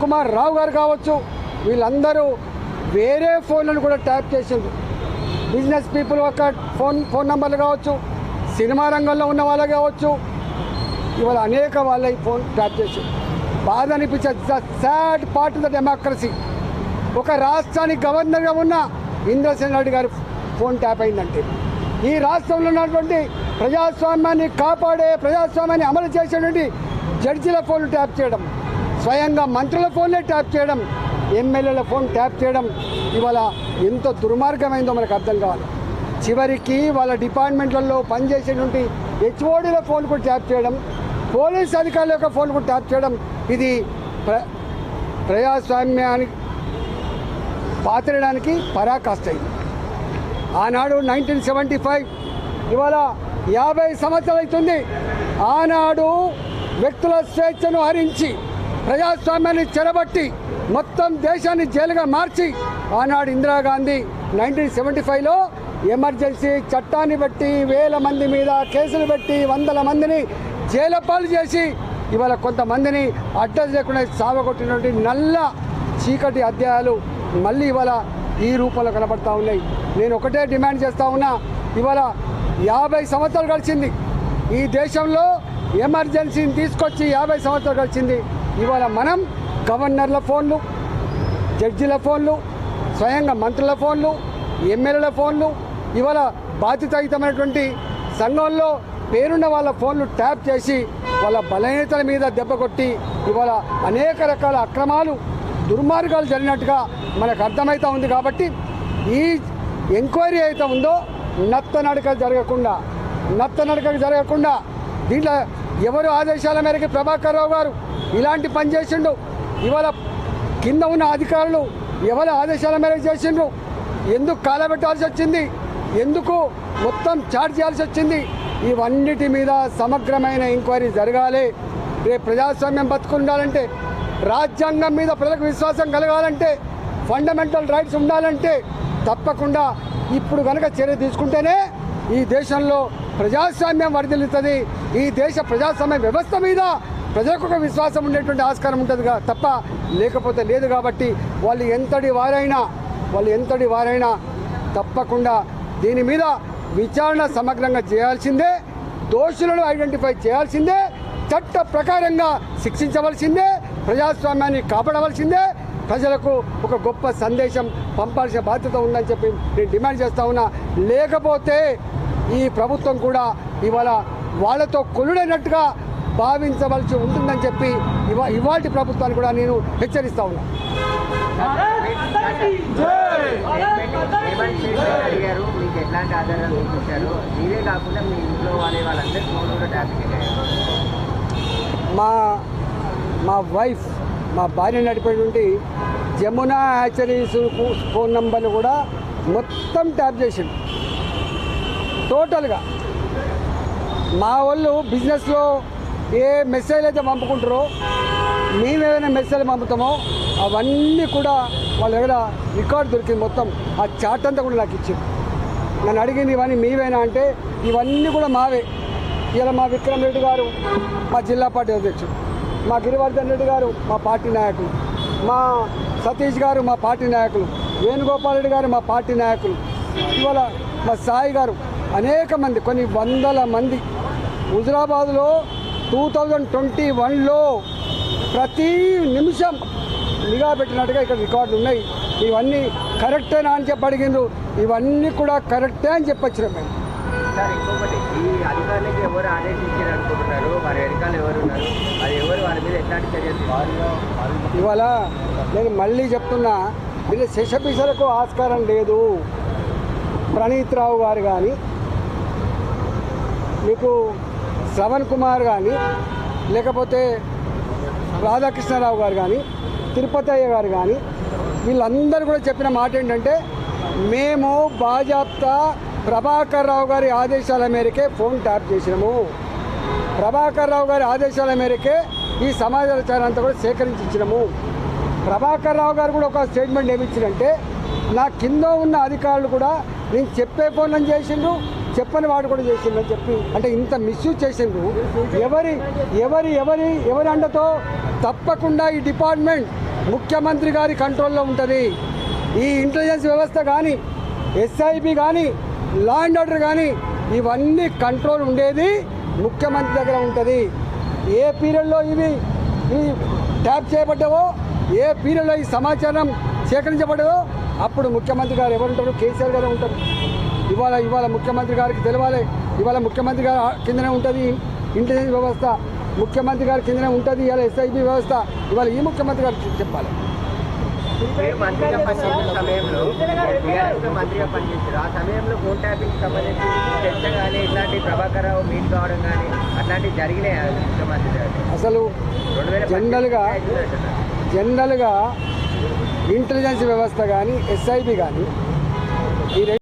కుమార్ రావు గారు కావచ్చు, వీళ్ళందరూ వేరే ఫోన్లను కూడా ట్యాప్ చేసిండ్రు. బిజినెస్ పీపుల్ ఒక ఫోన్ నంబర్లు కావచ్చు, సినిమా రంగంలో ఉన్న వాళ్ళు కావచ్చు, ఇవాళ అనేక వాళ్ళ ఫోన్ ట్యాప్ చేసి బాధ అనిపించే sad part of the democracy. ఒక రాష్ట్రానికి గవర్నర్గా ఉన్న ఇంద్రసేన్ రెడ్డి గారి ఫోన్ ట్యాప్ అయిందంటే ఈ రాష్ట్రంలో ఉన్నటువంటి ప్రజాస్వామ్యాన్ని కాపాడే, ప్రజాస్వామ్యాన్ని అమలు చేసేటువంటి జడ్జిల ఫోన్లు ట్యాప్ చేయడం, స్వయంగా మంత్రుల ఫోన్లే ట్యాప్ చేయడం, ఎమ్మెల్యేల ఫోన్ ట్యాప్ చేయడం ఇవాళ ఎంత దుర్మార్గమైందో మనకు అర్థం కావాలి. చివరికి వాళ్ళ డిపార్ట్మెంట్లలో పనిచేసేటువంటి హెచ్ఓడీల ఫోన్ కూడా ట్యాప్ చేయడం, పోలీస్ అధికారుల యొక్క ఫోన్ కూడా ట్యాప్ చేయడం, ఇది ప్రజాస్వామ్యానికి పాతరడానికి పరాకాష్ట అయింది. ఆనాడు 1975, ఇవాళ 50 సంవత్సరాలు అవుతుంది. ఆనాడు వ్యక్తుల స్వేచ్ఛను హరించి ప్రజాస్వామ్యాన్ని చెరబట్టి మొత్తం దేశాన్ని జైలుగా మార్చి ఆనాడు ఇందిరాగాంధీ 1975లో ఎమర్జెన్సీ చట్టాన్ని బట్టి వేల మంది మీద కేసులు పెట్టి వందల మందిని జైలు పాలు చేసి ఇవాళ కొంతమందిని అడ్రస్ లేకుండా సావగొట్టినటువంటి నల్ల చీకటి అధ్యాయాలు మళ్ళీ ఇవాళ ఈ రూపంలో కనబడతా ఉన్నాయి. నేను ఒకటే డిమాండ్ చేస్తూ ఉన్నా, ఇవాళ 50 సంవత్సరాలు గడిచింది ఈ దేశంలో, ఎమర్జెన్సీని తీసుకొచ్చి 50 సంవత్సరాలు గడిచింది. ఇవాళ మనం గవర్నర్ల ఫోన్లు, జడ్జిల ఫోన్లు, స్వయంగా మంత్రుల ఫోన్లు, ఎమ్మెల్యేల ఫోన్లు, ఇవాళ బాధ్యతాయుతమైనటువంటి సంఘంలో పేరున్న వాళ్ళ ఫోన్లు ట్యాప్ చేసి వాళ్ళ బలహీనతల మీద దెబ్బ కొట్టి ఇవాళ అనేక రకాల అక్రమాలు, దుర్మార్గాలు జరిగినట్టుగా మనకు అర్థమవుతూ ఉంది. కాబట్టి ఈ ఎంక్వైరీ అయితే ఉందో నత్తనడక జరగకుండా దీంట్లో ఎవరు ఆదేశాల మేరకు ప్రభాకర్ రావు గారు ఇలాంటి పని చేసిండు, ఇవాళ కింద ఉన్న అధికారులు ఎవరి ఆదేశాల మేరకు చేసిండ్రు, ఎందుకు కాలబెట్టాల్సి వచ్చింది, ఎందుకు మొత్తం చార్జ్ చేయాల్సి వచ్చింది, ఇవన్నిటి మీద సమగ్రమైన ఎంక్వైరీ జరగాలి. రేపు ప్రజాస్వామ్యం బతుకుండాలంటే, రాజ్యాంగం మీద ప్రజలకు విశ్వాసం కలగాలంటే, ఫండమెంటల్ రైట్స్ ఉండాలంటే తప్పకుండా ఇప్పుడు కనుక చర్య తీసుకుంటేనే ఈ దేశంలో ప్రజాస్వామ్యం వర్ధిల్లుతుంది. ఈ దేశ ప్రజాస్వామ్య వ్యవస్థ మీద ప్రజలకు ఒక విశ్వాసం ఉండేటువంటి ఆస్కారం ఉంటుంది తప్ప లేకపోతే లేదు. కాబట్టి వాళ్ళు ఎంతటి వారైనా తప్పకుండా దీని మీద విచారణ సమగ్రంగా చేయాల్సిందే, దోషులను ఐడెంటిఫై చేయాల్సిందే, చట్ట ప్రకారంగా శిక్షించవలసిందే, ప్రజాస్వామ్యాన్ని కాపాడవలసిందే, ప్రజలకు ఒక గొప్ప సందేశం పంపాల్సిన బాధ్యత ఉందని చెప్పి నేను డిమాండ్ చేస్తా ఉన్నా. లేకపోతే ఈ ప్రభుత్వం కూడా ఇవాళ వాళ్ళతో కొలుడైనట్టుగా భావించవలసి ఉంటుందని చెప్పి ఇవాటి ప్రభుత్వాన్ని కూడా నేను హెచ్చరిస్తా ఉన్నా. మా వైఫ్, మా భార్య నడిపేటువంటి జమునా హ్యాచరీస్ ఫోన్ నంబర్లు కూడా మొత్తం ట్యాప్ చేసిండు టోటల్గా. మా వాళ్ళు బిజినెస్లో ఏ మెసేజ్ అయితే పంపుకుంటారో, మేము ఏదైనా మెసేజ్ పంపుతామో అవన్నీ కూడా వాళ్ళ దగ్గర రికార్డు దొరికింది. మొత్తం ఆ చార్ట్ అంతా కూడా నాకు ఇచ్చింది. నన్ను అడిగింది ఇవన్నీ మీవేనా అంటే ఇవన్నీ కూడా మావే. ఇలా మా విక్రమ్ రెడ్డి గారు మా జిల్లా పార్టీ అధ్యక్షుడు, మా గిరివర్ధన్ రెడ్డి గారు మా పార్టీ నాయకులు, మా సతీష్ గారు మా పార్టీ నాయకులు, వేణుగోపాల్ రెడ్డి గారు మా పార్టీ నాయకులు, ఇవాళ మా సాయి గారు, అనేక మంది, కొన్ని వందల మంది. హుజురాబాద్లో 2021లో ప్రతి నిమిషం నిఘా పెట్టినట్టుగా ఇక్కడ రికార్డులు ఉన్నాయి. ఇవన్నీ కరెక్టేనా అని చెప్పి అడిగిండ్రు, ఇవన్నీ కూడా కరెక్టే అని చెప్పొచ్చినాం మేము. సార్ ఇంకొకటి, ఈ అధికారులకి ఎవరు ఆదేశించారు అనుకుంటున్నారు, వారి అధికారులు ఎవరు ఉన్నారు, అది ఎవరు, వారి మీద ఎట్లాంటి చర్యలు? ఇవాళ నేను మళ్ళీ చెప్తున్నా, వీళ్ళ శశపిసలకు ఆస్కారం లేదు. ప్రణీత్ రావు గారు కానీ, మీకు శ్రవణ్ కుమార్ కానీ, లేకపోతే రాధాకృష్ణరావు గారు కానీ, తిరుపతయ్య గారు కానీ, వీళ్ళందరూ కూడా చెప్పిన మాట ఏంటంటే, మేము బాజాప్తా ప్రభాకర్ రావు గారి ఆదేశాల మేరకే ఫోన్ ట్యాప్ చేసినాము, ప్రభాకర్ రావు గారి ఆదేశాల మేరకే ఈ సమాచారం అంతా కూడా సేకరించి ఇచ్చినాము. ప్రభాకర్ రావు గారు కూడా ఒక స్టేట్మెంట్ ఏమి ఇచ్చిందంటే, నా కింద ఉన్న అధికారులు కూడా నేను చెప్పే ఫోన్లను చేసిండ్రు, చెప్పని వాడు కూడా చేసిండు అని చెప్పి, అంటే ఇంత మిస్యూజ్ చేసిండ్రు. ఎవరి అండతో తప్పకుండా ఈ డిపార్ట్మెంట్ ముఖ్యమంత్రి గారి కంట్రోల్లో ఉంటుంది. ఈ ఇంటెలిజెన్స్ వ్యవస్థ కానీ, ఎస్ఐబి కానీ, లా అండ్ ఆర్డర్ కానీ ఇవన్నీ కంట్రోల్ ఉండేది ముఖ్యమంత్రి దగ్గర ఉంటుంది. ఏ పీరియడ్లో ఇవి ట్యాప్ చేయబడ్డావో, ఏ పీరియడ్లో ఈ సమాచారం సేకరించబడ్డదో అప్పుడు ముఖ్యమంత్రి గారు ఎవరుంటారు? కేసీఆర్ గారే ఉంటారు. ఇవాళ ముఖ్యమంత్రి గారికి తెలవాలి. ఇవాళ ముఖ్యమంత్రి గారి కిందనే ఉంటుంది ఇంటెలిజెన్స్ వ్యవస్థ, ముఖ్యమంత్రి గారి కిందనే ఉంటుంది ఇవాళ ఎస్ఐబి వ్యవస్థ. ఇవాళ ఈ ముఖ్యమంత్రి గారు చెప్పాలి. మీరు మంత్రిగా పనిచేసిన సమయంలో టీఆర్ఎస్లో మంత్రిగా పనిచేశారు. ఆ సమయంలో ఫోన్ ట్యాపింగ్ సంబంధించి చర్చ కానీ ఇట్లాంటి ప్రభాకర్ రావు మీట్ కావడం కానీ అట్లాంటివి జరిగినాయి ముఖ్యమంత్రి గారు? అసలు జనరల్గా ఇంటెలిజెన్స్ వ్యవస్థ కానీ, ఎస్ఐబి కానీ ఈ